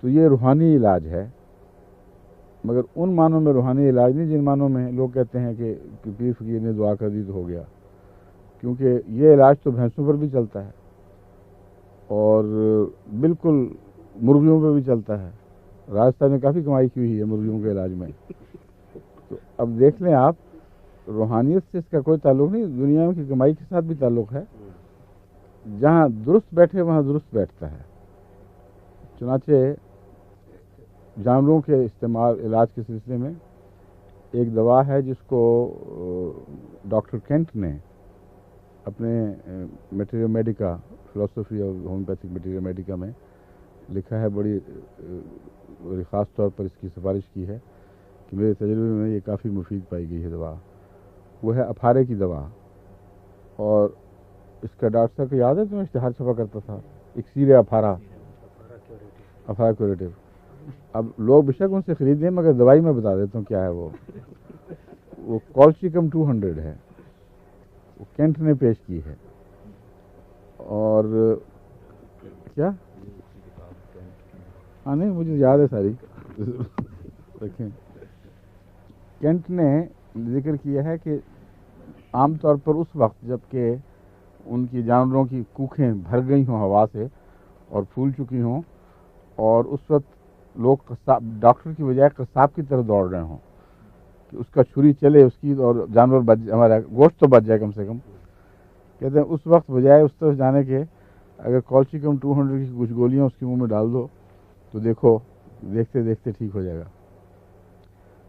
تو یہ روحانی علاج ہے، مگر ان معنوں میں روحانی علاج نہیں جن معنوں میں لوگ کہتے ہیں کہ پیر فقیر نے دعا کر دی تو ہو گیا، کیونکہ یہ علاج تو بھینسوں پر بھی چلتا ہے اور بالکل مرغیوں پہ بھی چلتا ہے۔ راجستھان میں کافی کمائی کی ہوئی ہے مرغیوں کے علاج میں۔ تو اب دیکھ لیں آپ، روحانیت سے اس کا کوئی تعلق نہیں، دنیا کی کمائی کے ساتھ بھی تعلق ہے۔ جہاں درست بیٹھے وہاں درست بیٹھتا ہے۔ چنانچہ جانوروں کے استعمال علاج کے سلسلے میں ایک دوا ہے جس کو ڈاکٹر کینٹ نے اپنے میٹیریل میڈیکا، فلسفی اور ہومیوپیتھک میٹیریل میڈیکا میں لکھا ہے، بڑی خاص طور پر اس کی سفارش کی ہے کہ میرے تجربے میں یہ کافی مفید پائی گئی ہے دوا۔ وہ ہے اپھارے کی دوا، اور اس کا ڈاکٹر صاحب کو یاد ہے، تمہیں اشتہار چھپا کرتا تھا اکسیر اپھارا کیوریٹو۔ اب لوگ بے شک ان سے خریدیں، مگر دوائی میں بتا دیتا ہوں کیا ہے وہ کالچیکم 200 ہے، وہ کینٹ نے پیش کی ہے۔ اور کیا ہاں نہیں مجھے یاد ہے ساری دیکھیں، کینٹ نے ذکر کیا ہے کہ عام طور پر اس وقت جب کہ ان کی جانوروں کی کوکھیں بھر گئی ہوں ہوا سے اور پھول چکی ہوں، اور اس وقت لوگ ڈاکٹر کی بجائے قصاب کی طرف دوڑ رہے ہوں کہ اس کا چھری چلے اس کی اور جانور ہمارا گوشت تو بچ جائے کم سے کم، کہتے ہیں اس وقت بجائے اس طرف جانے کے اگر کالچیکم 200 کی کچھ گولیاں اس کے منہ میں ڈال دو تو دیکھو دیکھتے دیکھتے ٹھیک ہو جائے گا۔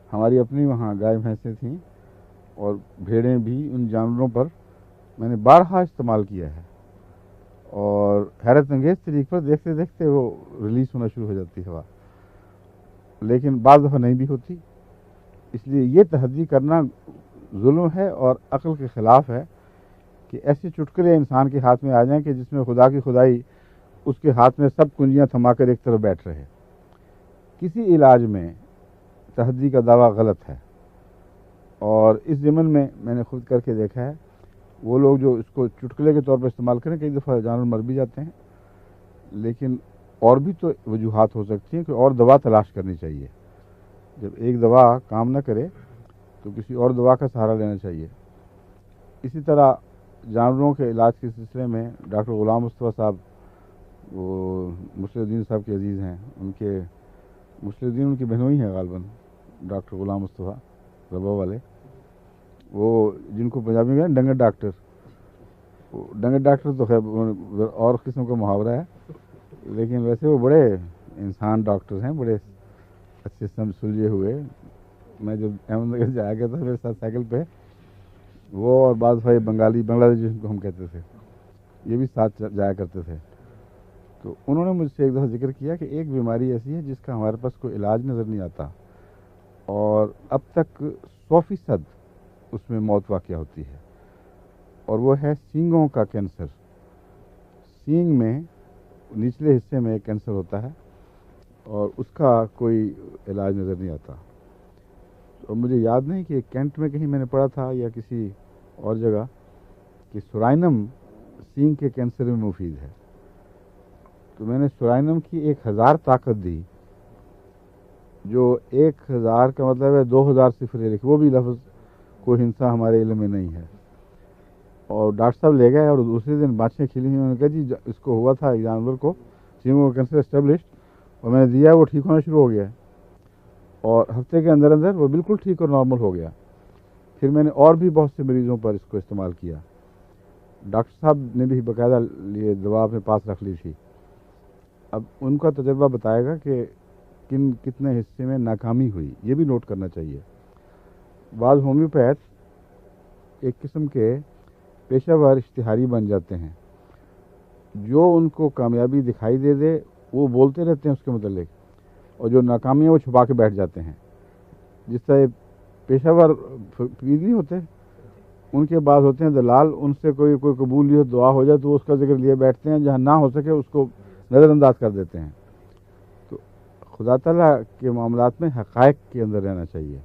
ہماری اپنی وہاں گائے بھینسیں تھیں اور بھیڑیں بھی، ان جانوروں پر میں نے بارہا استعمال کیا ہے، اور حیرت انگیز طریقے پر دیکھتے دیکھتے وہ ریلیز ہونا شروع ہو جاتی ہے ہوا، لیکن بعض دفعہ نہیں بھی ہوتی۔ اس لیے یہ تحدی کرنا ظلم ہے اور عقل کے خلاف ہے کہ ایسے چٹکلے انسان کے ہاتھ میں آ جائیں کہ جس میں خدا کی خدائی اس کے ہاتھ میں سب کنجیاں تھما کر ایک طرف بیٹھ رہے۔ کسی علاج میں تحدی کا دعویٰ غلط ہے، اور اس ضمن میں نے خود کر کے دیکھا ہے، وہ لوگ جو اس کو چٹکلے کے طور پر استعمال کریں کئی دفعہ جانور مر بھی جاتے ہیں، لیکن اور بھی تو وجوہات ہو سکتی ہیں کہ اور دوا تلاش کرنی چاہیے۔ جب ایک دوا کام نہ کرے تو کسی اور دوا کا سہارا لینا چاہیے۔ اسی طرح جانوروں کے علاج کے سلسلے میں ڈاکٹر غلام مصطفیٰ صاحب، وہ مسلم الدین صاحب کے عزیز ہیں، ان کے مسلم الدین ان کی بہنوئی ہیں غالباً، ڈاکٹر غلام مصطفیٰ ربا والے، وہ جن کو پنجابی میں ڈنگر ڈاکٹر، ڈنگر ڈاکٹر تو خیر اور قسم کا محاورہ ہے، لیکن ویسے وہ بڑے انسان ڈاکٹر ہیں، بڑے اچھے سلجھے ہوئے۔ میں جب احمد نگر جایا کرتا تھا میرے ساتھ سائیکل پہ، وہ اور بعض بھائی بنگالی بنگلہ دیشی جن کو ہم کہتے تھے، یہ بھی ساتھ جایا کرتے تھے۔ تو انہوں نے مجھ سے ایک دفعہ ذکر کیا کہ ایک بیماری ایسی ہے جس کا ہمارے پاس کوئی علاج نظر نہیں آتا، اور اب تک 100% اس میں موت واقع ہوتی ہے، اور وہ ہے سینگوں کا کینسر۔ سینگ میں نچلے حصے میں ایک کینسر ہوتا ہے اور اس کا کوئی علاج نظر نہیں آتا۔ اور مجھے یاد نہیں کہ کینٹ میں کہیں میں نے پڑھا تھا یا کسی اور جگہ کہ سورائنم سینگ کے کینسر میں مفید ہے، تو میں نے سورائنم کی 1000 طاقت دی، جو 1000 کا مطلب ہے 2000 صفر لکھ، وہ بھی لفظ کوئی ہنسا ہمارے علم میں نہیں ہے۔ اور ڈاکٹر صاحب لے گئے اور دوسرے دن بانچیں کھلی ہوئی، انہوں نے کہا جی اس کو ہوا تھا ایک جانور کو سینگوں کا کینسر اسٹیبلشڈ، اور میں نے دیا وہ ٹھیک ہونا شروع ہو گیا، اور ہفتے کے اندر اندر وہ بالکل ٹھیک اور نارمل ہو گیا۔ پھر میں نے اور بھی بہت سے مریضوں پر اس کو استعمال کیا۔ ڈاکٹر صاحب نے بھی باقاعدہ یہ دوا اپنے پاس رکھ لی تھی۔ اب ان کا تجربہ بتائے گا کہ کتنے حصے میں ناکامی ہوئی، یہ بھی نوٹ کرنا چاہیے۔ بعض ہومیوپیتھ ایک قسم کے پیشہ ور اشتہاری بن جاتے ہیں، جو ان کو کامیابی دکھائی دے دے وہ بولتے رہتے ہیں اس کے متعلق، اور جو ناکامیاں وہ چھپا کے بیٹھ جاتے ہیں۔ جس طرح پیشہ ور پیر نہیں ہوتے، ان کے بعد ہوتے ہیں دلال، ان سے کوئی قبولیت دعا ہو جائے تو وہ اس کا ذکر لیے بیٹھتے ہیں، جہاں نہ ہو سکے اس کو نظر انداز کر دیتے ہیں۔ تو خدا تعالیٰ کے معاملات میں حقائق کے اندر رہنا چاہیے،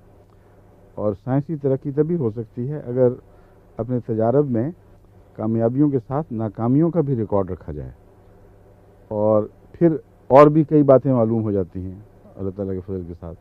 اور سائنسی ترقی تبھی ہو سکتی ہے اگر اپنے تجارب میں کامیابیوں کے ساتھ ناکامیوں کا بھی ریکارڈ رکھا جائے، اور پھر اور بھی کئی باتیں معلوم ہو جاتی ہیں اللہ تعالیٰ کے فضل کے ساتھ.